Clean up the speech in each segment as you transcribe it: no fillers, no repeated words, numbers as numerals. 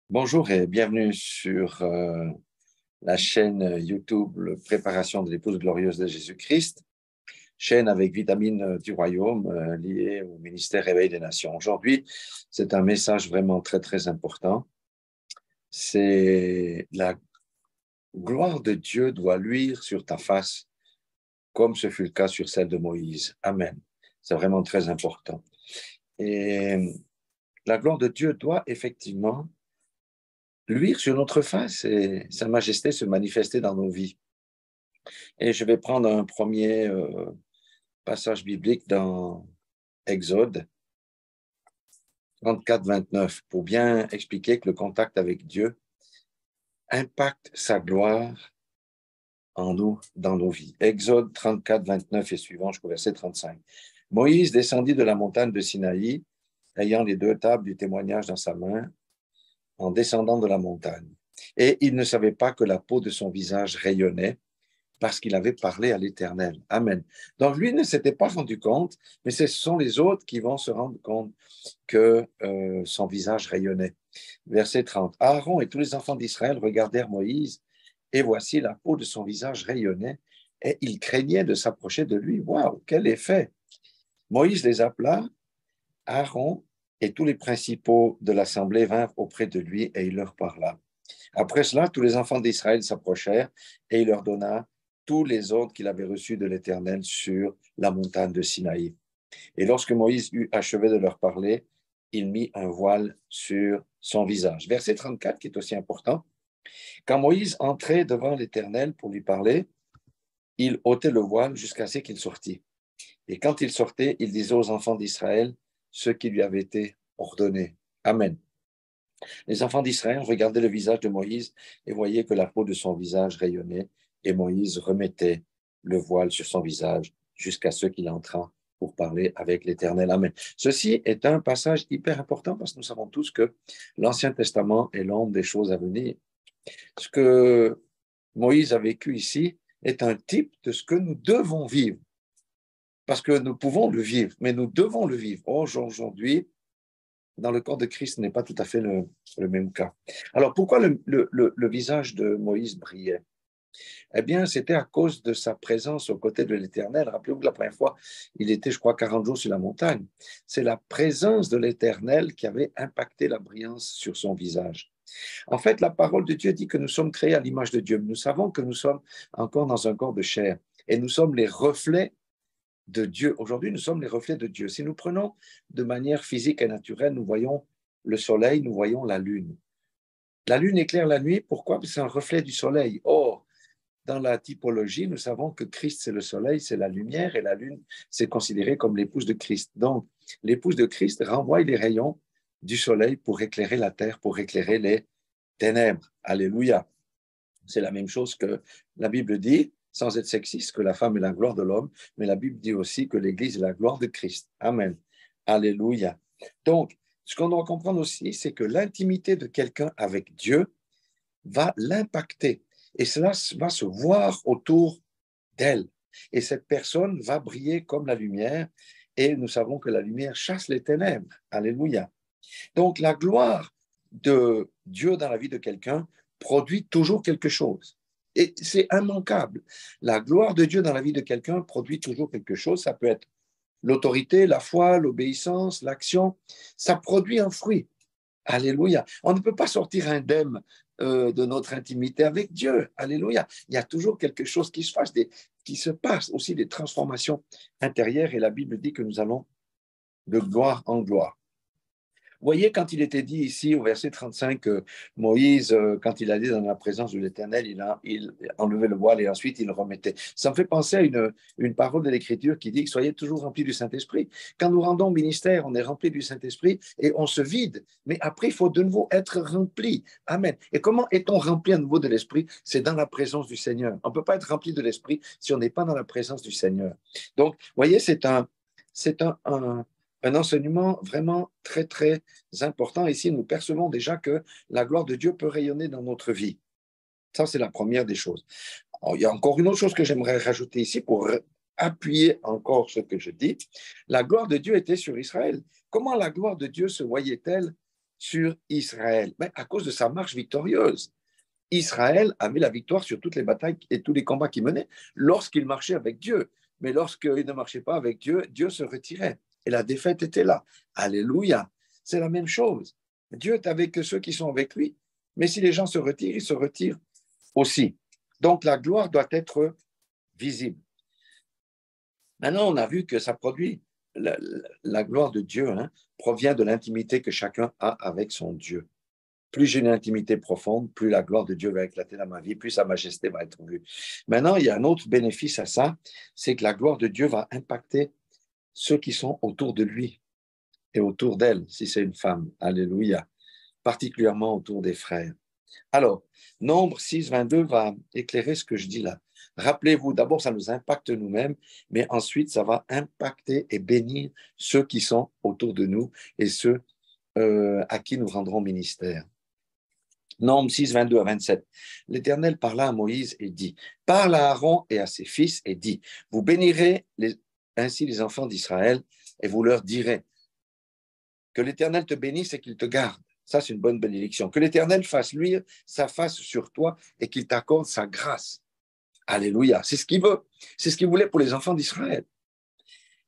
Bonjour et bienvenue sur la chaîne YouTube Préparation de l'épouse glorieuse de Jésus-Christ, chaîne avec vitamines du royaume liée au ministère Réveil des Nations. Aujourd'hui, c'est un message vraiment très, très important. C'est la gloire de Dieu doit luire sur ta face, comme ce fut le cas sur celle de Moïse. Amen. C'est vraiment très important. Et la gloire de Dieu doit effectivement luire sur notre face et Sa Majesté se manifester dans nos vies. Et je vais prendre un premier passage biblique dans Exode 34-29 pour bien expliquer que le contact avec Dieu impacte sa gloire en nous, dans nos vies. Exode 34-29 et suivant jusqu'au verset 35. Moïse descendit de la montagne de Sinaï, ayant les deux tables du témoignage dans sa main, en descendant de la montagne. Et il ne savait pas que la peau de son visage rayonnait, parce qu'il avait parlé à l'Éternel. Amen. Donc, lui ne s'était pas rendu compte, mais ce sont les autres qui vont se rendre compte que son visage rayonnait. Verset 30. Aaron et tous les enfants d'Israël regardèrent Moïse, et voici la peau de son visage rayonnait, et ils craignaient de s'approcher de lui. Waouh, quel effet! Moïse les appela, Aaron et tous les principaux de l'assemblée vinrent auprès de lui, et il leur parla. Après cela, tous les enfants d'Israël s'approchèrent et il leur donna tous les ordres qu'il avait reçus de l'Éternel sur la montagne de Sinaï. Et lorsque Moïse eut achevé de leur parler, il mit un voile sur son visage. Verset 34, qui est aussi important. Quand Moïse entrait devant l'Éternel pour lui parler, il ôtait le voile jusqu'à ce qu'il sortît. Et quand il sortait, il disait aux enfants d'Israël ce qui lui avait été ordonné. Amen. Les enfants d'Israël regardaient le visage de Moïse et voyaient que la peau de son visage rayonnait, et Moïse remettait le voile sur son visage jusqu'à ce qu'il entrât pour parler avec l'Éternel. Amen. Ceci est un passage hyper important parce que nous savons tous que l'Ancien Testament est l'ombre des choses à venir. Ce que Moïse a vécu ici est un type de ce que nous devons vivre. Parce que nous pouvons le vivre, mais nous devons le vivre. Aujourd'hui, dans le corps de Christ, ce n'est pas tout à fait le même cas. Alors, pourquoi le visage de Moïse brillait? Eh bien, c'était à cause de sa présence aux côtés de l'Éternel. Rappelez-vous que la première fois, il était, je crois, 40 jours sur la montagne. C'est la présence de l'Éternel qui avait impacté la brillance sur son visage. En fait, la parole de Dieu dit que nous sommes créés à l'image de Dieu. Nous savons que nous sommes encore dans un corps de chair et nous sommes les reflets de Dieu. Aujourd'hui, nous sommes les reflets de Dieu. Si nous prenons de manière physique et naturelle, nous voyons le soleil, nous voyons la lune. La lune éclaire la nuit, pourquoi? Parce que c'est un reflet du soleil. Or, dans la typologie, nous savons que Christ, c'est le soleil, c'est la lumière, et la lune, c'est considéré comme l'épouse de Christ. Donc, l'épouse de Christ renvoie les rayons du soleil pour éclairer la terre, pour éclairer les ténèbres. Alléluia. C'est la même chose que la Bible dit, sans être sexiste, que la femme est la gloire de l'homme, mais la Bible dit aussi que l'Église est la gloire de Christ. Amen. Alléluia. Donc, ce qu'on doit comprendre aussi, c'est que l'intimité de quelqu'un avec Dieu va l'impacter. Et cela va se voir autour d'elle. Et cette personne va briller comme la lumière. Et nous savons que la lumière chasse les ténèbres. Alléluia. Donc, la gloire de Dieu dans la vie de quelqu'un produit toujours quelque chose. Et c'est immanquable. La gloire de Dieu dans la vie de quelqu'un produit toujours quelque chose. Ça peut être l'autorité, la foi, l'obéissance, l'action. Ça produit un fruit. Alléluia. On ne peut pas sortir indemne de notre intimité avec Dieu. Alléluia. Il y a toujours quelque chose qui se passe, aussi des transformations intérieures. Et la Bible dit que nous allons de gloire en gloire. Vous voyez, quand il était dit ici au verset 35 que Moïse, quand il allait dans la présence de l'Éternel, il enlevait le voile et ensuite il le remettait. Ça me fait penser à une parole de l'Écriture qui dit que soyez toujours remplis du Saint-Esprit. Quand nous rendons ministère, on est rempli du Saint-Esprit et on se vide. Mais après, il faut de nouveau être rempli. Amen. Et comment est-on rempli à nouveau de l'Esprit? C'est dans la présence du Seigneur. On ne peut pas être rempli de l'Esprit si on n'est pas dans la présence du Seigneur. Donc, vous voyez, c'est un enseignement vraiment très, très important. Ici, nous percevons déjà que la gloire de Dieu peut rayonner dans notre vie. Ça, c'est la première des choses. Alors, il y a encore une autre chose que j'aimerais rajouter ici pour appuyer encore ce que je dis. La gloire de Dieu était sur Israël. Comment la gloire de Dieu se voyait-elle sur Israël. Mais à cause de sa marche victorieuse. Israël avait la victoire sur toutes les batailles et tous les combats qu'il menait lorsqu'il marchait avec Dieu. Mais lorsqu'il ne marchait pas avec Dieu, Dieu se retirait. Et la défaite était là. Alléluia. C'est la même chose. Dieu est avec ceux qui sont avec lui. Mais si les gens se retirent, ils se retirent aussi. Donc la gloire doit être visible. Maintenant, on a vu que ça produit, la gloire de Dieu provient de l'intimité que chacun a avec son Dieu. Plus j'ai une intimité profonde, plus la gloire de Dieu va éclater dans ma vie, plus sa majesté va être vue. Maintenant, il y a un autre bénéfice à ça, c'est que la gloire de Dieu va impacter ceux qui sont autour de lui et autour d'elle, si c'est une femme. Alléluia. Particulièrement autour des frères. Alors, Nombre 6, 22 va éclairer ce que je dis là. Rappelez-vous, d'abord, ça nous impacte nous-mêmes, mais ensuite, ça va impacter et bénir ceux qui sont autour de nous et ceux à qui nous rendrons ministère. Nombre 6, 22 à 27. L'Éternel parla à Moïse et dit, parle à Aaron et à ses fils et dit, vous bénirez ainsi les enfants d'Israël et vous leur direz que l'Éternel te bénisse et qu'il te garde. Ça, c'est une bonne bénédiction. Que l'Éternel fasse luire sa face sur toi et qu'il t'accorde sa grâce. Alléluia. C'est ce qu'il veut. C'est ce qu'il voulait pour les enfants d'Israël.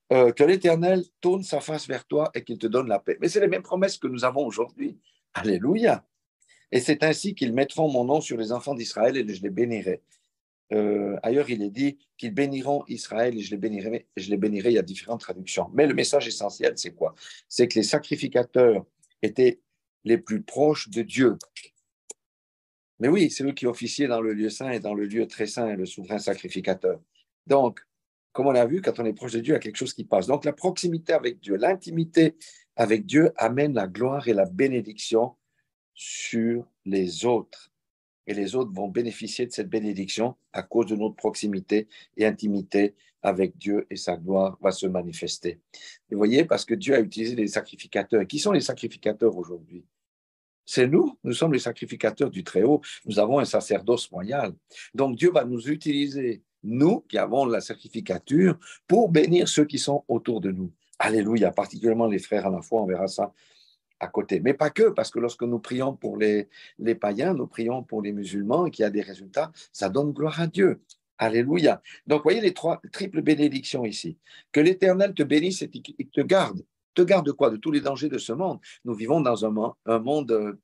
Que l'Éternel tourne sa face vers toi et qu'il te donne la paix. Mais c'est les mêmes promesses que nous avons aujourd'hui. Alléluia. Et c'est ainsi qu'ils mettront mon nom sur les enfants d'Israël et je les bénirai. Ailleurs, il est dit qu'ils béniront Israël et je les bénirai. Il y a différentes traductions. Mais le message essentiel, c'est quoi? C'est que les sacrificateurs étaient les plus proches de Dieu. Mais oui, c'est eux qui officiaient dans le lieu saint et dans le lieu très saint, le souverain sacrificateur. Donc, comme on a vu, quand on est proche de Dieu, il y a quelque chose qui passe. Donc, la proximité avec Dieu, l'intimité avec Dieu amène la gloire et la bénédiction sur les autres. Et les autres vont bénéficier de cette bénédiction à cause de notre proximité et intimité avec Dieu et sa gloire va se manifester. Vous voyez, parce que Dieu a utilisé les sacrificateurs. Qui sont les sacrificateurs aujourd'hui? C'est nous sommes les sacrificateurs du Très-Haut. Nous avons un sacerdoce royal. Donc Dieu va nous utiliser, nous qui avons la sacrificature, pour bénir ceux qui sont autour de nous. Alléluia, particulièrement les frères à la foi, on verra ça à côté. Mais pas que, parce que lorsque nous prions pour les païens, nous prions pour les musulmans et qu'il y a des résultats, ça donne gloire à Dieu. Alléluia. Donc, voyez les trois triples bénédictions ici. Que l'Éternel te bénisse et te garde. Te garde de quoi? De tous les dangers de ce monde. Nous vivons dans un monde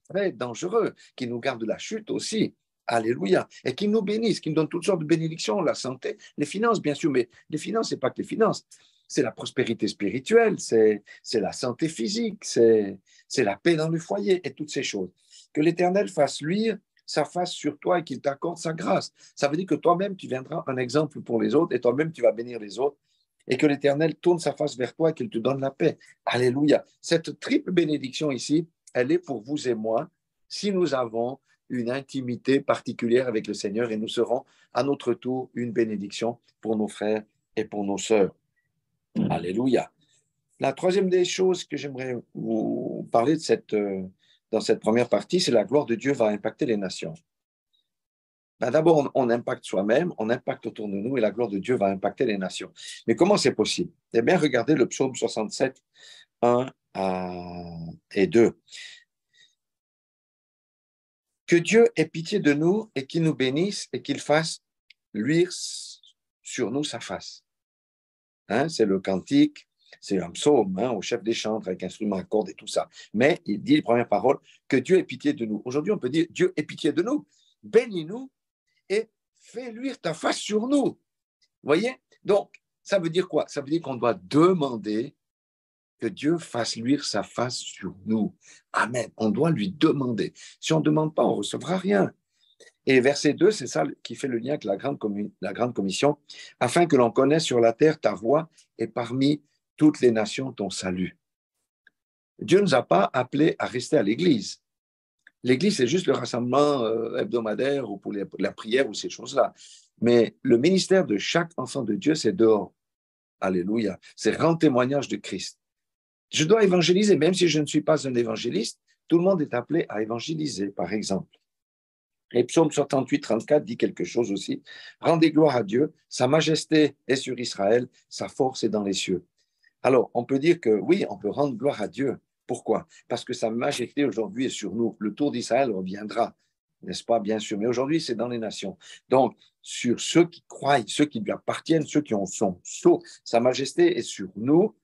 très dangereux, qui nous garde de la chute aussi. Alléluia. Et qui nous bénisse, qui nous donne toutes sortes de bénédictions, la santé, les finances, bien sûr, mais les finances, ce n'est pas que les finances. C'est la prospérité spirituelle, c'est la santé physique, c'est la paix dans le foyer et toutes ces choses. Que l'Éternel fasse luire sa face sur toi et qu'il t'accorde sa grâce. Ça veut dire que toi-même, tu viendras un exemple pour les autres et toi-même, tu vas bénir les autres et que l'Éternel tourne sa face vers toi et qu'il te donne la paix. Alléluia. Cette triple bénédiction ici, elle est pour vous et moi si nous avons une intimité particulière avec le Seigneur et nous serons à notre tour une bénédiction pour nos frères et pour nos sœurs. Alléluia. La troisième des choses que j'aimerais vous parler dans cette première partie, c'est la gloire de Dieu va impacter les nations. Ben d'abord, on impacte soi-même, on impacte autour de nous et la gloire de Dieu va impacter les nations. Mais comment c'est possible? Eh bien, regardez le psaume 67, 1 et 2. Que Dieu ait pitié de nous et qu'il nous bénisse et qu'il fasse luire sur nous sa face. C'est le cantique, c'est un psaume au chef des chantres avec instrument à cordes et tout ça. Mais il dit les premières paroles, que Dieu ait pitié de nous. Aujourd'hui, on peut dire, Dieu ait pitié de nous, bénis-nous et fais luire ta face sur nous. Vous voyez? Donc, ça veut dire quoi? Ça veut dire qu'on doit demander que Dieu fasse luire sa face sur nous. Amen. On doit lui demander. Si on ne demande pas, on ne recevra rien. Et verset 2, c'est ça qui fait le lien avec la grande commission, afin que l'on connaisse sur la terre ta voix et parmi toutes les nations ton salut. Dieu ne nous a pas appelés à rester à l'église. L'église, c'est juste le rassemblement hebdomadaire ou pour la prière ou ces choses-là. Mais le ministère de chaque enfant de Dieu, c'est dehors. Alléluia. C'est rendre témoignage de Christ. Je dois évangéliser, même si je ne suis pas un évangéliste, tout le monde est appelé à évangéliser, par exemple. Et Psaume 68, 34 dit quelque chose aussi. Rendez gloire à Dieu, sa majesté est sur Israël, sa force est dans les cieux. Alors, on peut dire que oui, on peut rendre gloire à Dieu, Pourquoi? Parce que sa majesté aujourd'hui est sur nous. Le tour d'Israël reviendra, n'est-ce pas? Bien sûr. Mais aujourd'hui, c'est dans les nations. Donc, sur ceux qui croient, ceux qui lui appartiennent, ceux qui en sont sourds, sa majesté est sur nous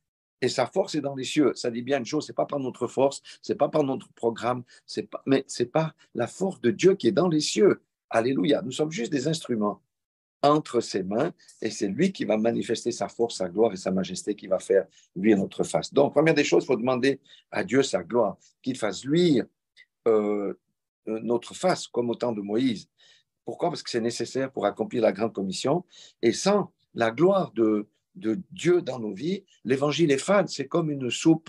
et sa force est dans les cieux. Ça dit bien une chose, c'est pas par notre force, c'est pas par notre programme, mais c'est par la force de Dieu qui est dans les cieux. Alléluia. Nous sommes juste des instruments entre ses mains et c'est lui qui va manifester sa force, sa gloire et sa majesté qui va faire luire notre face. Donc, première des choses, il faut demander à Dieu sa gloire, qu'il fasse luire notre face comme au temps de Moïse. Pourquoi? Parce que c'est nécessaire pour accomplir la grande commission et sans la gloire de Dieu dans nos vies, l'évangile est fade, c'est comme une soupe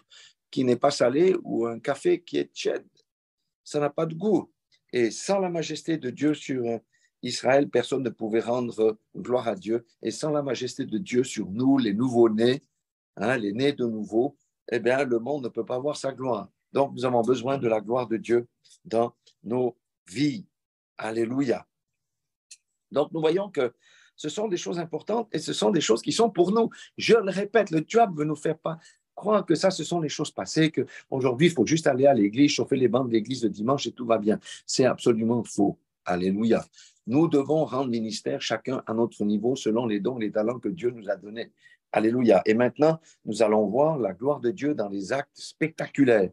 qui n'est pas salée ou un café qui est tiède. Ça n'a pas de goût. Et sans la majesté de Dieu sur Israël, personne ne pouvait rendre gloire à Dieu. Et sans la majesté de Dieu sur nous, les nouveaux-nés, les nés de nouveau, eh bien, le monde ne peut pas voir sa gloire. Donc, nous avons besoin de la gloire de Dieu dans nos vies. Alléluia. Donc, nous voyons que ce sont des choses importantes et ce sont des choses qui sont pour nous. Je le répète, le diable veut nous faire pas croire que ça, ce sont les choses passées, qu'aujourd'hui, il faut juste aller à l'église, chauffer les bancs de l'église le dimanche et tout va bien. C'est absolument faux. Alléluia. Nous devons rendre ministère chacun à notre niveau selon les dons et les talents que Dieu nous a donnés. Alléluia. Et maintenant, nous allons voir la gloire de Dieu dans les actes spectaculaires.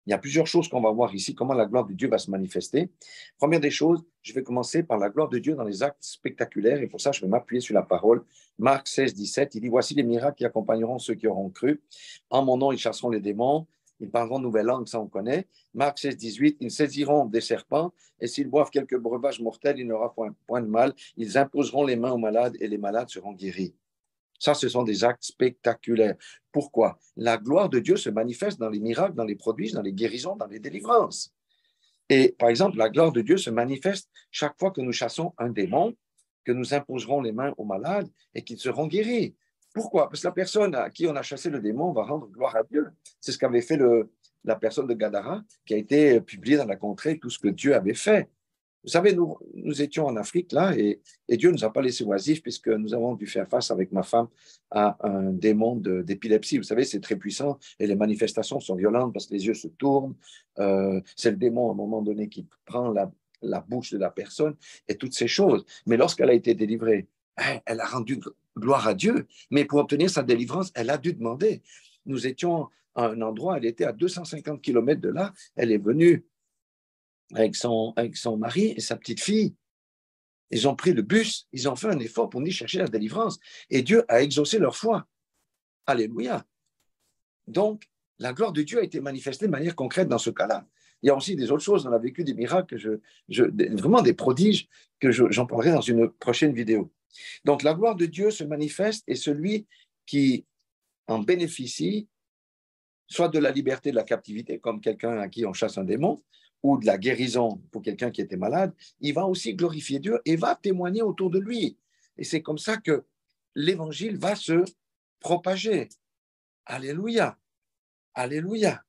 Il y a plusieurs choses qu'on va voir ici, comment la gloire de Dieu va se manifester. Première des choses, je vais commencer par la gloire de Dieu dans les actes spectaculaires, et pour ça, je vais m'appuyer sur la parole. Marc 16, 17, il dit, voici les miracles qui accompagneront ceux qui auront cru. En mon nom, ils chasseront les démons, ils parleront de nouvelles langues, ça on connaît. Marc 16, 18, ils saisiront des serpents, et s'ils boivent quelques breuvages mortels, il n'aura point de mal. Ils imposeront les mains aux malades, et les malades seront guéris. Ça, ce sont des actes spectaculaires. Pourquoi? La gloire de Dieu se manifeste dans les miracles, dans les prodiges, dans les guérisons, dans les délivrances. Et par exemple, la gloire de Dieu se manifeste chaque fois que nous chassons un démon, que nous imposerons les mains aux malades et qu'ils seront guéris. Pourquoi? Parce que la personne à qui on a chassé le démon va rendre gloire à Dieu. C'est ce qu'avait fait la personne de Gadara, qui a été publiée dans la contrée, tout ce que Dieu avait fait. Vous savez, nous étions en Afrique, là, et Dieu ne nous a pas laissés oisifs, puisque nous avons dû faire face avec ma femme à un démon d'épilepsie. Vous savez, c'est très puissant, et les manifestations sont violentes parce que les yeux se tournent. C'est le démon, à un moment donné, qui prend la bouche de la personne, et toutes ces choses. Mais lorsqu'elle a été délivrée, elle a rendu gloire à Dieu, mais pour obtenir sa délivrance, elle a dû demander. Nous étions à un endroit, elle était à 250 km de là, elle est venue avec son mari et sa petite fille. Ils ont pris le bus, ils ont fait un effort pour venir chercher la délivrance. Et Dieu a exaucé leur foi. Alléluia. Donc, la gloire de Dieu a été manifestée de manière concrète dans ce cas-là. Il y a aussi des autres choses. On a vécu des miracles, vraiment des prodiges que j'en parlerai dans une prochaine vidéo. Donc, la gloire de Dieu se manifeste et celui qui en bénéficie, soit de la liberté de la captivité, comme quelqu'un à qui on chasse un démon, ou de la guérison pour quelqu'un qui était malade, il va aussi glorifier Dieu et va témoigner autour de lui. Et c'est comme ça que l'évangile va se propager. Alléluia. Alléluia.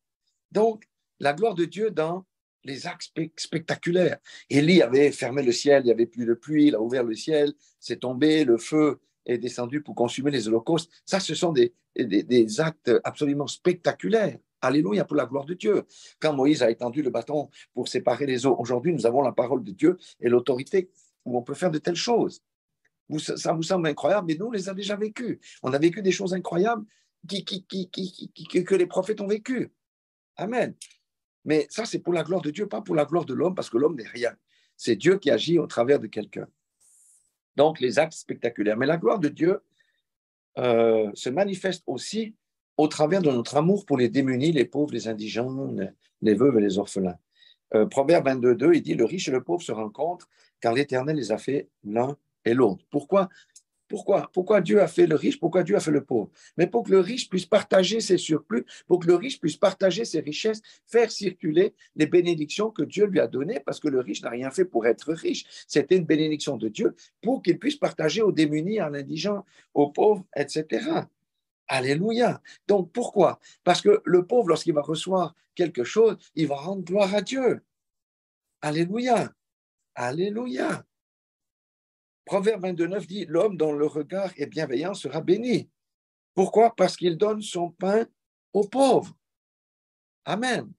Donc, la gloire de Dieu dans les actes spectaculaires. Élie avait fermé le ciel, il n'y avait plus de pluie, il a ouvert le ciel, c'est tombé, le feu est descendu pour consumer les holocaustes. Ça, ce sont des actes absolument spectaculaires. Alléluia pour la gloire de Dieu. Quand Moïse a étendu le bâton pour séparer les eaux, aujourd'hui, nous avons la parole de Dieu et l'autorité où on peut faire de telles choses. Ça vous semble incroyable, mais nous, on les a déjà vécues. On a vécu des choses incroyables que les prophètes ont vécues. Amen. Mais ça, c'est pour la gloire de Dieu, pas pour la gloire de l'homme, parce que l'homme n'est rien. C'est Dieu qui agit au travers de quelqu'un. Donc, les actes spectaculaires. Mais la gloire de Dieu se manifeste aussi au travers de notre amour pour les démunis, les pauvres, les indigents, les veuves et les orphelins. Proverbe 22, 2, il dit, le riche et le pauvre se rencontrent, car l'Éternel les a fait l'un et l'autre. Pourquoi Dieu a fait le riche? Pourquoi Dieu a fait le pauvre? Mais pour que le riche puisse partager ses surplus, pour que le riche puisse partager ses richesses, faire circuler les bénédictions que Dieu lui a données, parce que le riche n'a rien fait pour être riche. C'était une bénédiction de Dieu pour qu'il puisse partager aux démunis, à l'indigent, aux pauvres, etc. Alléluia. Donc pourquoi? Parce que le pauvre, lorsqu'il va recevoir quelque chose, il va rendre gloire à Dieu. Alléluia. Alléluia. Proverbe 22,9 dit, l'homme dont le regard est bienveillant sera béni. Pourquoi? Parce qu'il donne son pain aux pauvres. Amen.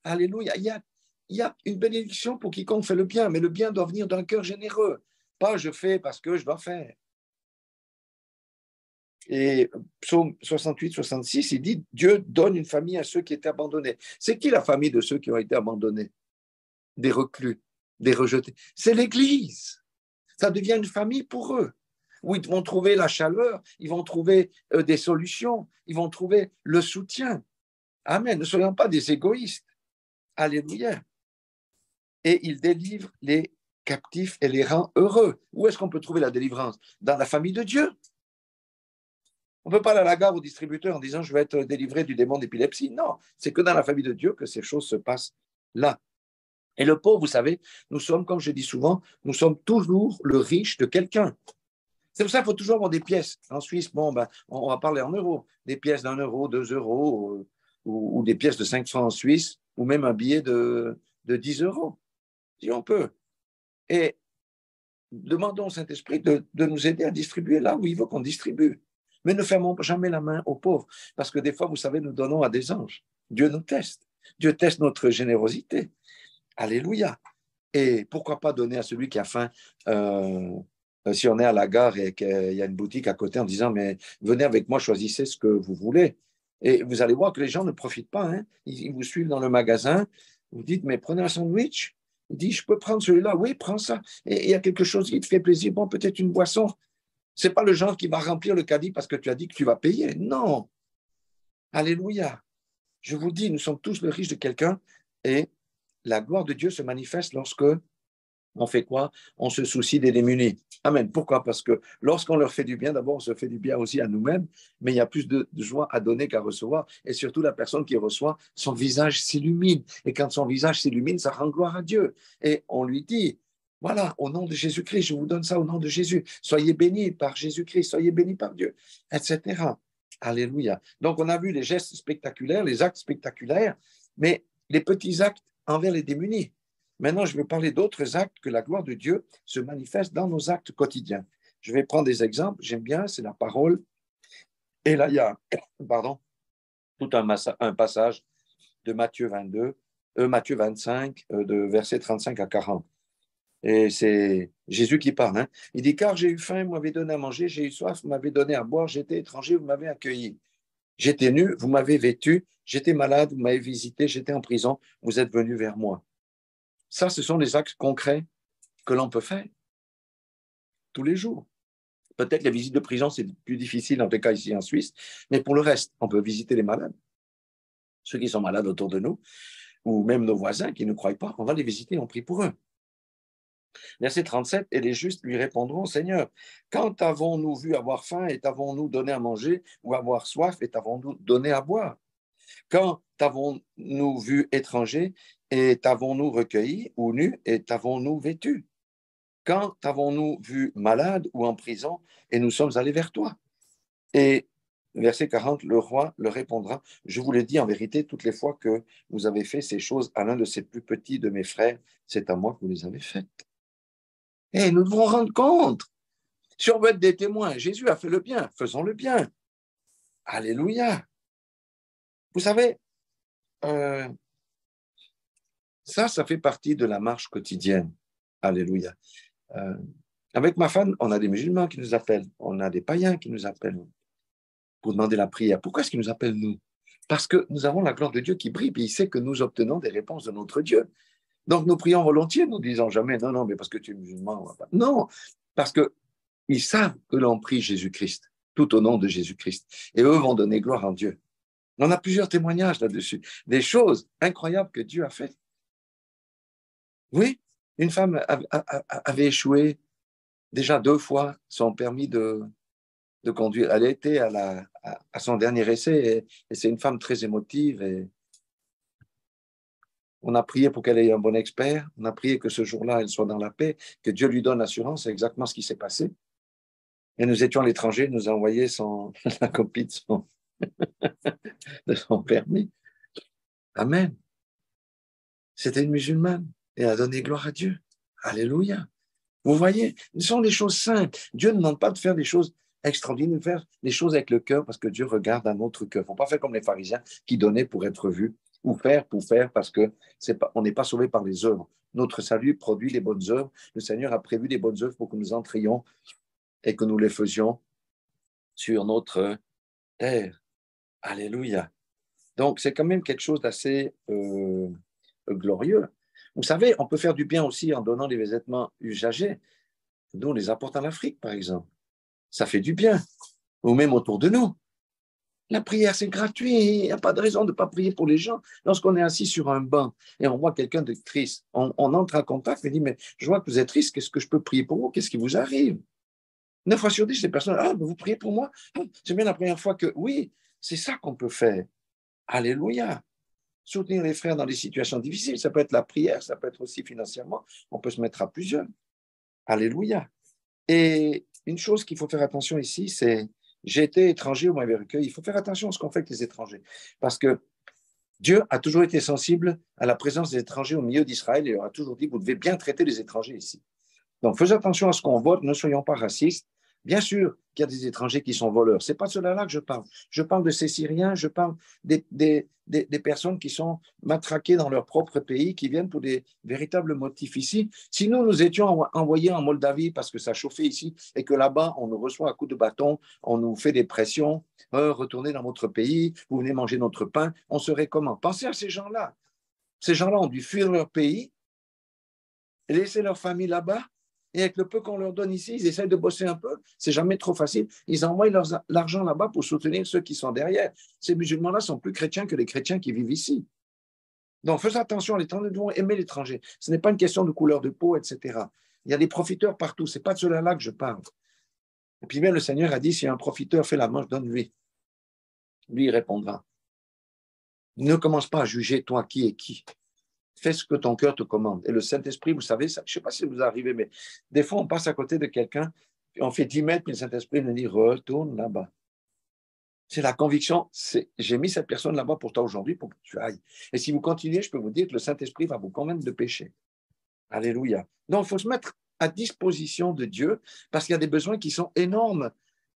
Alléluia. Il y a une bénédiction pour quiconque fait le bien, mais le bien doit venir d'un cœur généreux. Pas je fais parce que je dois faire. Et psaume 68, 66, il dit Dieu donne une famille à ceux qui étaient abandonnés. C'est qui la famille de ceux qui ont été abandonnés? Des reclus, des rejetés. C'est l'Église. Ça devient une famille pour eux, où ils vont trouver la chaleur, ils vont trouver des solutions, ils vont trouver le soutien. Amen. Ne soyons pas des égoïstes. Alléluia. Et il délivre les captifs et les rend heureux. Où est-ce qu'on peut trouver la délivrance? Dans la famille de Dieu. On ne peut pas aller à la gare au distributeur en disant je vais être délivré du démon d'épilepsie. Non, c'est que dans la famille de Dieu que ces choses se passent là. Et le pauvre, vous savez, nous sommes, comme je dis souvent, nous sommes toujours le riche de quelqu'un. C'est pour ça qu'il faut toujours avoir des pièces. En Suisse, bon, on va parler en euros. Des pièces d'1 euro, 2 euros, ou des pièces de 5 francs en Suisse, ou même un billet de 10 euros, si on peut. Et demandons au Saint-Esprit de nous aider à distribuer là où il veut qu'on distribue. Mais ne fermons jamais la main aux pauvres, parce que des fois, vous savez, nous donnons à des anges. Dieu nous teste. Dieu teste notre générosité. Alléluia. Et pourquoi pas donner à celui qui a faim, si on est à la gare et qu'il y a une boutique à côté en disant, mais venez avec moi, choisissez ce que vous voulez. Et vous allez voir que les gens ne profitent pas. Hein. Ils vous suivent dans le magasin. Vous dites, mais prenez un sandwich. Il dit, je peux prendre celui-là. Oui, prends ça. Et il y a quelque chose qui te fait plaisir. Bon, peut-être une boisson. Ce n'est pas le genre qui va remplir le caddie parce que tu as dit que tu vas payer. Non. Alléluia. Je vous dis, nous sommes tous le riche de quelqu'un et la gloire de Dieu se manifeste lorsque on fait quoi? On se soucie des démunis. Amen. Pourquoi? Parce que lorsqu'on leur fait du bien, d'abord, on se fait du bien aussi à nous-mêmes, mais il y a plus de joie à donner qu'à recevoir. Et surtout, la personne qui reçoit, son visage s'illumine. Et quand son visage s'illumine, ça rend gloire à Dieu. Et on lui dit, voilà, au nom de Jésus-Christ, je vous donne ça au nom de Jésus. Soyez bénis par Jésus-Christ, soyez bénis par Dieu, etc. Alléluia. Donc, on a vu les gestes spectaculaires, les actes spectaculaires, mais les petits actes envers les démunis. Maintenant, je vais parler d'autres actes que la gloire de Dieu se manifeste dans nos actes quotidiens. Je vais prendre des exemples. J'aime bien, c'est la parole. Et là, il y a, pardon, tout un passage de Matthieu 25, de versets 35 à 40. Et c'est Jésus qui parle. Hein. Il dit, car j'ai eu faim, vous m'avez donné à manger, j'ai eu soif, vous m'avez donné à boire, j'étais étranger, vous m'avez accueilli. J'étais nu, vous m'avez vêtu, j'étais malade, vous m'avez visité, j'étais en prison, vous êtes venu vers moi. Ça, ce sont des actes concrets que l'on peut faire tous les jours. Peut-être les visites de prison, c'est plus difficile, en tout cas ici en Suisse, mais pour le reste, on peut visiter les malades, ceux qui sont malades autour de nous, ou même nos voisins qui ne croient pas, on va les visiter, on prie pour eux. Verset 37, et les justes lui répondront, Seigneur, quand avons-nous vu avoir faim et t'avons-nous donné à manger, ou avoir soif et t'avons-nous donné à boire? Quand t'avons-nous vu étranger et t'avons-nous recueilli, ou nu et t'avons-nous vêtu? Quand t'avons-nous vu malade ou en prison et nous sommes allés vers toi? Et verset 40, le roi leur répondra, je vous l'ai dit en vérité, toutes les fois que vous avez fait ces choses à l'un de ces plus petits de mes frères, c'est à moi que vous les avez faites. Et nous devons rendre compte. Si on veut être des témoins, Jésus a fait le bien, faisons le bien. Alléluia. Vous savez, ça fait partie de la marche quotidienne. Alléluia. Avec ma femme, on a des musulmans qui nous appellent, on a des païens qui nous appellent pour demander la prière. Pourquoi est-ce qu'ils nous appellent nous? Parce que nous avons la gloire de Dieu qui brille, et il sait que nous obtenons des réponses de notre Dieu. Donc nous prions volontiers, nous disons jamais non, mais parce que tu es musulman, on va pas. Non, parce qu'ils savent que l'on prie Jésus-Christ, tout au nom de Jésus-Christ. Et eux vont donner gloire à Dieu. On a plusieurs témoignages là-dessus, des choses incroyables que Dieu a faites. Oui, une femme avait échoué déjà 2 fois son permis de conduire. Elle était à son dernier essai et c'est une femme très émotive. Et on a prié pour qu'elle ait un bon expert. On a prié que ce jour-là, elle soit dans la paix, que Dieu lui donne l'assurance. C'est exactement ce qui s'est passé. Et nous étions à l'étranger, nous a envoyé la copie de son permis. Amen. C'était une musulmane et elle a donné gloire à Dieu. Alléluia. Vous voyez, ce sont des choses simples. Dieu ne demande pas de faire des choses extraordinaires, de faire des choses avec le cœur parce que Dieu regarde à notre cœur. Il ne faut pas faire comme les pharisiens qui donnaient pour être vus. ou faire pour faire, parce que on n'est pas sauvé par les œuvres. Notre salut produit les bonnes œuvres. Le Seigneur a prévu des bonnes œuvres pour que nous entrions et que nous les faisions sur notre terre. Alléluia. Donc, c'est quand même quelque chose d'assez glorieux. Vous savez, on peut faire du bien aussi en donnant des vêtements usagés. Nous, on les apporte en Afrique, par exemple. Ça fait du bien. Ou même autour de nous. La prière, c'est gratuit. Il n'y a pas de raison de ne pas prier pour les gens. Lorsqu'on est assis sur un banc et on voit quelqu'un de triste, on entre en contact et dit, mais je vois que vous êtes triste, qu'est-ce que je peux prier pour vous? Qu'est-ce qui vous arrive? 9 fois sur 10, les personnes, ah, vous priez pour moi? C'est bien la première fois que, oui, c'est ça qu'on peut faire. Alléluia. Soutenir les frères dans des situations difficiles, ça peut être la prière, ça peut être aussi financièrement, on peut se mettre à plusieurs. Alléluia. Et une chose qu'il faut faire attention ici, c'est, j'ai été étranger, vous m'avez recueilli, il faut faire attention à ce qu'on fait avec les étrangers, parce que Dieu a toujours été sensible à la présence des étrangers au milieu d'Israël et il leur a toujours dit, vous devez bien traiter les étrangers ici. Donc, faisons attention à ce qu'on vote, ne soyons pas racistes. Bien sûr qu'il y a des étrangers qui sont voleurs. Ce n'est pas de cela là que je parle. Je parle de ces Syriens, je parle des personnes qui sont matraquées dans leur propre pays, qui viennent pour des véritables motifs ici. Si nous étions envoyés en Moldavie parce que ça chauffait ici et que là-bas, on nous reçoit à coups de bâton, on nous fait des pressions, retournez dans votre pays, vous venez manger notre pain, on serait comment? Pensez à ces gens-là. Ces gens-là ont dû fuir leur pays, laisser leur famille là-bas. Et avec le peu qu'on leur donne ici, ils essayent de bosser un peu. C'est jamais trop facile. Ils envoient l'argent là-bas pour soutenir ceux qui sont derrière. Ces musulmans-là sont plus chrétiens que les chrétiens qui vivent ici. Donc, faisons attention à l'étranger. Nous devons aimer l'étranger. Ce n'est pas une question de couleur de peau, etc. Il y a des profiteurs partout. Ce n'est pas de cela-là que je parle. Et puis même le Seigneur a dit, si un profiteur fait la manche, donne-lui. Lui, il répondra. Ne commence pas à juger toi qui est qui. Fais ce que ton cœur te commande. Et le Saint-Esprit, vous savez, ça, je ne sais pas si vous arrivez, mais des fois, on passe à côté de quelqu'un, on fait 10 mètres, puis le Saint-Esprit nous dit, retourne là-bas. C'est la conviction, j'ai mis cette personne là-bas pour toi aujourd'hui, pour que tu ailles. Et si vous continuez, je peux vous dire que le Saint-Esprit va vous convaincre de péché. Alléluia. Donc, il faut se mettre à disposition de Dieu, parce qu'il y a des besoins qui sont énormes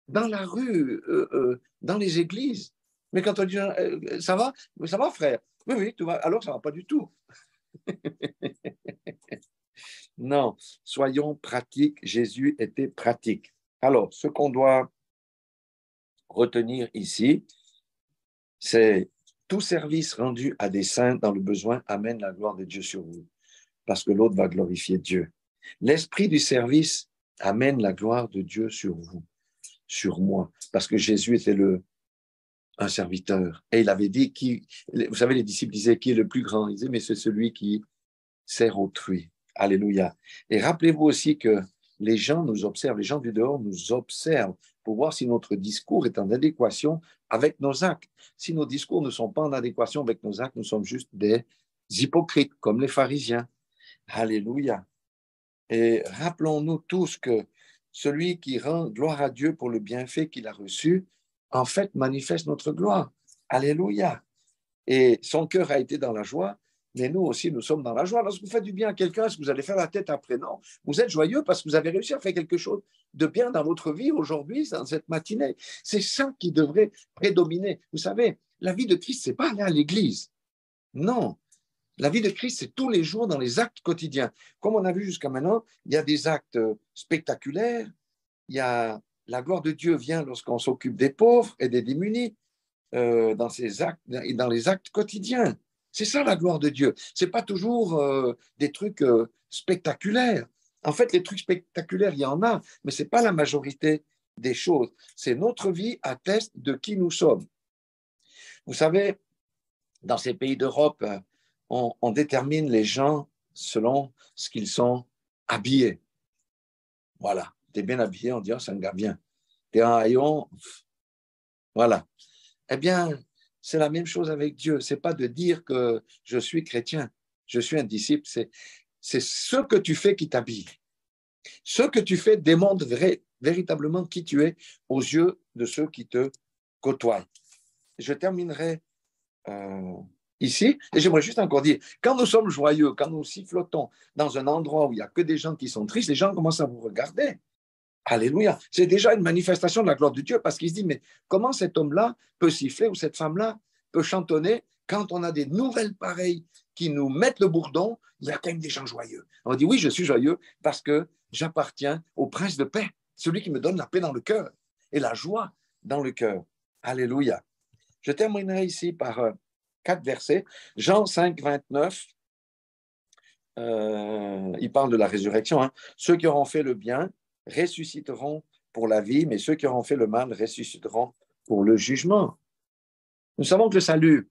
dans la rue, dans les églises. Mais quand on dit, ça va, frère? Oui, tout va. Alors, ça ne va pas du tout. Non, soyons pratiques. Jésus était pratique. Alors, ce qu'on doit retenir ici, c'est tout service rendu à des saints dans le besoin amène la gloire de Dieu sur vous, parce que l'autre va glorifier Dieu. L'esprit du service amène la gloire de Dieu sur vous, sur moi, parce que Jésus était un serviteur. Et il avait dit, vous savez, les disciples disaient, qui est le plus grand? Ils disaient, mais c'est celui qui sert autrui. Alléluia. Et rappelez-vous aussi que les gens nous observent, les gens du dehors nous observent pour voir si notre discours est en adéquation avec nos actes. Si nos discours ne sont pas en adéquation avec nos actes, nous sommes juste des hypocrites, comme les pharisiens. Alléluia. Et rappelons-nous tous que celui qui rend gloire à Dieu pour le bienfait qu'il a reçu, en fait, manifeste notre gloire. Alléluia. Et son cœur a été dans la joie, mais nous aussi, nous sommes dans la joie. Lorsque vous faites du bien à quelqu'un, est-ce que vous allez faire la tête après? Non. Vous êtes joyeux parce que vous avez réussi à faire quelque chose de bien dans votre vie aujourd'hui, dans cette matinée. C'est ça qui devrait prédominer. Vous savez, la vie de Christ, ce n'est pas aller à l'église. Non. La vie de Christ, c'est tous les jours dans les actes quotidiens. Comme on a vu jusqu'à maintenant, il y a des actes spectaculaires. Il y a la gloire de Dieu vient lorsqu'on s'occupe des pauvres et des démunis. Dans les actes quotidiens. C'est ça la gloire de Dieu. Ce n'est pas toujours des trucs spectaculaires. En fait, les trucs spectaculaires, il y en a, mais ce n'est pas la majorité des choses. C'est notre vie atteste de qui nous sommes. Vous savez, dans ces pays d'Europe, on détermine les gens selon ce qu'ils sont habillés. Voilà. Tu es bien habillé, on dit, oh, c'est un gars bien. Tu es en haillon, voilà. Eh bien, c'est la même chose avec Dieu. Ce n'est pas de dire que je suis chrétien, je suis un disciple. C'est ce que tu fais qui t'habille. Ce que tu fais démontre véritablement qui tu es aux yeux de ceux qui te côtoient. Je terminerai ici et j'aimerais juste encore dire, quand nous sommes joyeux, quand nous sifflotons dans un endroit où il n'y a que des gens qui sont tristes, les gens commencent à vous regarder. Alléluia. C'est déjà une manifestation de la gloire de Dieu parce qu'il se dit, mais comment cet homme-là peut siffler ou cette femme-là peut chantonner quand on a des nouvelles pareilles qui nous mettent le bourdon, il y a quand même des gens joyeux. On dit, oui, je suis joyeux parce que j'appartiens au prince de paix, celui qui me donne la paix dans le cœur et la joie dans le cœur. Alléluia. Je terminerai ici par 4 versets. Jean 5, 29, il parle de la résurrection. Hein. Ceux qui auront fait le bien ressusciteront pour la vie, mais ceux qui auront fait le mal ressusciteront pour le jugement. Nous savons que le salut,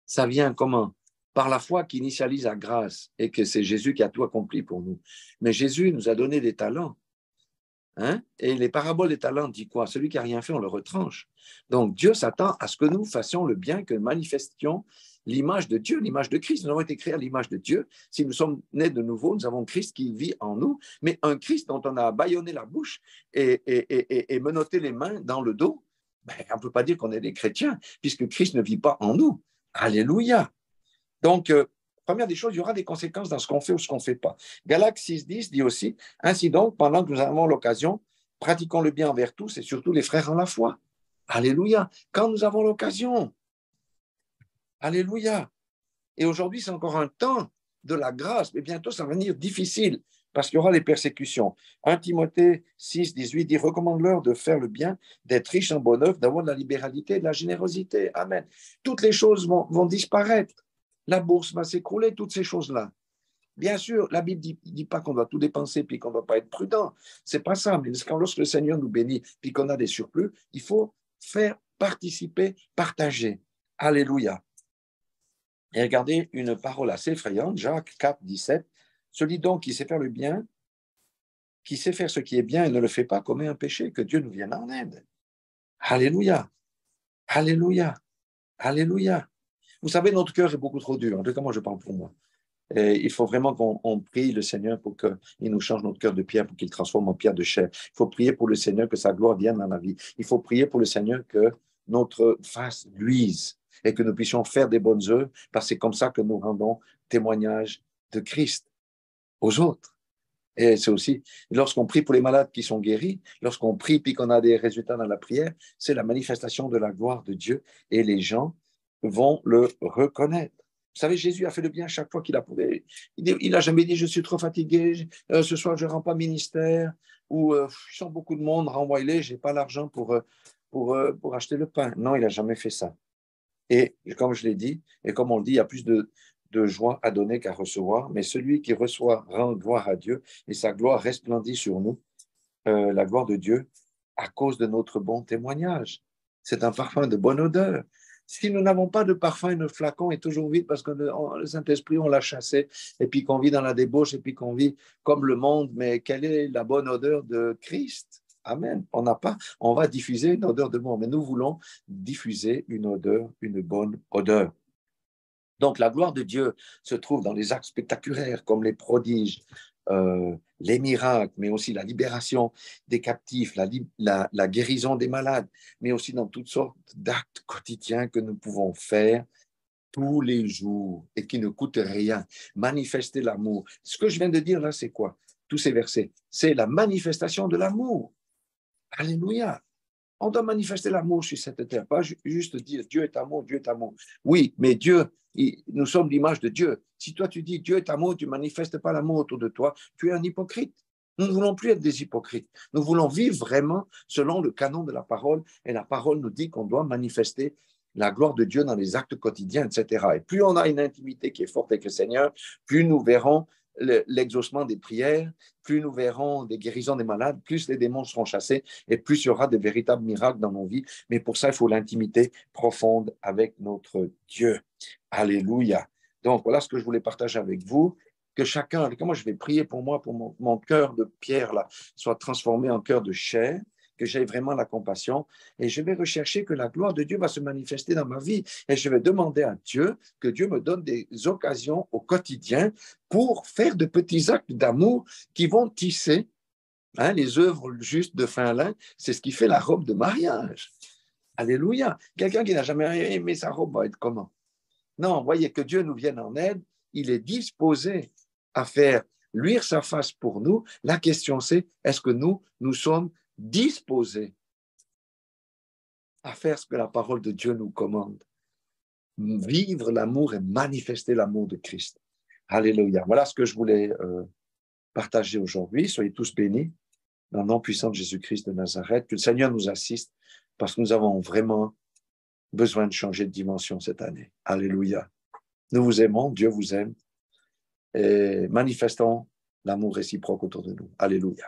ça vient comment? Par la foi qui initialise la grâce et que c'est Jésus qui a tout accompli pour nous. Mais Jésus nous a donné des talents. Hein? Et les paraboles des talents disent quoi? Celui qui n'a rien fait, on le retranche. Donc Dieu s'attend à ce que nous fassions le bien, que nous manifestions l'image de Dieu, l'image de Christ. Nous avons été créés à l'image de Dieu. Si nous sommes nés de nouveau, nous avons Christ qui vit en nous, mais un Christ dont on a bâillonné la bouche et menotté les mains dans le dos. Ben, on ne peut pas dire qu'on est des chrétiens, puisque Christ ne vit pas en nous. Alléluia. Donc, première des choses, il y aura des conséquences dans ce qu'on fait ou ce qu'on ne fait pas. Galates 6.10 dit aussi, ainsi donc, pendant que nous avons l'occasion, pratiquons le bien envers tous et surtout les frères en la foi. Alléluia. Quand nous avons l'occasion. Alléluia. Et aujourd'hui, c'est encore un temps de la grâce, mais bientôt, ça va venir difficile parce qu'il y aura des persécutions. 1 Timothée 6.18 dit, recommande-leur de faire le bien, d'être riche en bonne œuvre, d'avoir de la libéralité, de la générosité. Amen. Toutes les choses vont disparaître. La bourse va s'écrouler, toutes ces choses-là. Bien sûr, la Bible ne dit pas qu'on doit tout dépenser puis qu'on ne doit pas être prudent. Ce n'est pas ça. Mais lorsque le Seigneur nous bénit puis qu'on a des surplus, il faut faire participer, partager. Alléluia. Et regardez une parole assez effrayante, Jacques 4, 17. Celui donc qui sait faire le bien, qui sait faire ce qui est bien et ne le fait pas, commet un péché, que Dieu nous vienne en aide. Alléluia. Alléluia. Alléluia. Vous savez, notre cœur est beaucoup trop dur. En tout cas, moi, je parle pour moi. Et il faut vraiment qu'on prie le Seigneur pour qu'il nous change notre cœur de pierre, pour qu'il transforme en pierre de chair. Il faut prier pour le Seigneur que sa gloire vienne dans la vie. Il faut prier pour le Seigneur que notre face luise et que nous puissions faire des bonnes œuvres, parce que c'est comme ça que nous rendons témoignage de Christ aux autres. Et c'est aussi, lorsqu'on prie pour les malades qui sont guéris, lorsqu'on prie puis qu'on a des résultats dans la prière, c'est la manifestation de la gloire de Dieu et les gens vont le reconnaître. Vous savez, Jésus a fait le bien chaque fois qu'il a prouvé. Il n'a jamais dit, je suis trop fatigué, ce soir je ne rends pas ministère, ou je sens beaucoup de monde, renvoie-les, je n'ai pas l'argent pour acheter le pain. Non, il n'a jamais fait ça. Et comme je l'ai dit, et comme on le dit, il y a plus de joie à donner qu'à recevoir, mais celui qui reçoit rend gloire à Dieu, et sa gloire resplendit sur nous, la gloire de Dieu, à cause de notre bon témoignage. C'est un parfum de bonne odeur. Si nous n'avons pas de parfum, notre flacon est toujours vide parce que le Saint-Esprit, on l'a chassé, et puis qu'on vit dans la débauche, et puis qu'on vit comme le monde. Mais quelle est la bonne odeur de Christ? Amen. On n'a pas, on va diffuser une odeur de monde, mais nous voulons diffuser une odeur, une bonne odeur. Donc, la gloire de Dieu se trouve dans les actes spectaculaires comme les prodiges, les miracles, mais aussi la libération des captifs, la guérison des malades, mais aussi dans toutes sortes d'actes quotidiens que nous pouvons faire tous les jours et qui ne coûtent rien. Manifester l'amour. Ce que je viens de dire là, c'est quoi? Tous ces versets, c'est la manifestation de l'amour. Alléluia. On doit manifester l'amour sur cette terre, pas juste dire Dieu est amour, Dieu est amour. Oui, mais Dieu, nous sommes l'image de Dieu. Si toi tu dis Dieu est amour, tu ne manifestes pas l'amour autour de toi, tu es un hypocrite. Nous ne voulons plus être des hypocrites. Nous voulons vivre vraiment selon le canon de la parole. Et la parole nous dit qu'on doit manifester la gloire de Dieu dans les actes quotidiens, etc. Et plus on a une intimité qui est forte avec le Seigneur, plus nous verrons l'exaucement des prières, plus nous verrons des guérisons des malades, plus les démons seront chassés et plus il y aura de véritables miracles dans nos vies. Mais pour ça, il faut l'intimité profonde avec notre Dieu. Alléluia. Donc, voilà ce que je voulais partager avec vous. Que chacun, comment je vais prier pour moi, pour mon cœur de pierre là, soit transformé en cœur de chair, que j'aie vraiment la compassion, et je vais rechercher que la gloire de Dieu va se manifester dans ma vie, et je vais demander à Dieu que Dieu me donne des occasions au quotidien pour faire de petits actes d'amour qui vont tisser les œuvres justes de Finlin, c'est ce qui fait la robe de mariage. Alléluia. Quelqu'un qui n'a jamais aimé sa robe va être comment? Non, voyez, que Dieu nous vienne en aide, il est disposé à faire luire sa face pour nous. La question c'est, est-ce que nous sommes disposés à faire ce que la parole de Dieu nous commande? vivre l'amour et manifester l'amour de Christ. Alléluia. Voilà ce que je voulais partager aujourd'hui. Soyez tous bénis. Dans le nom puissant de Jésus-Christ de Nazareth, que le Seigneur nous assiste parce que nous avons vraiment besoin de changer de dimension cette année. Alléluia. Nous vous aimons, Dieu vous aime et manifestons l'amour réciproque autour de nous. Alléluia.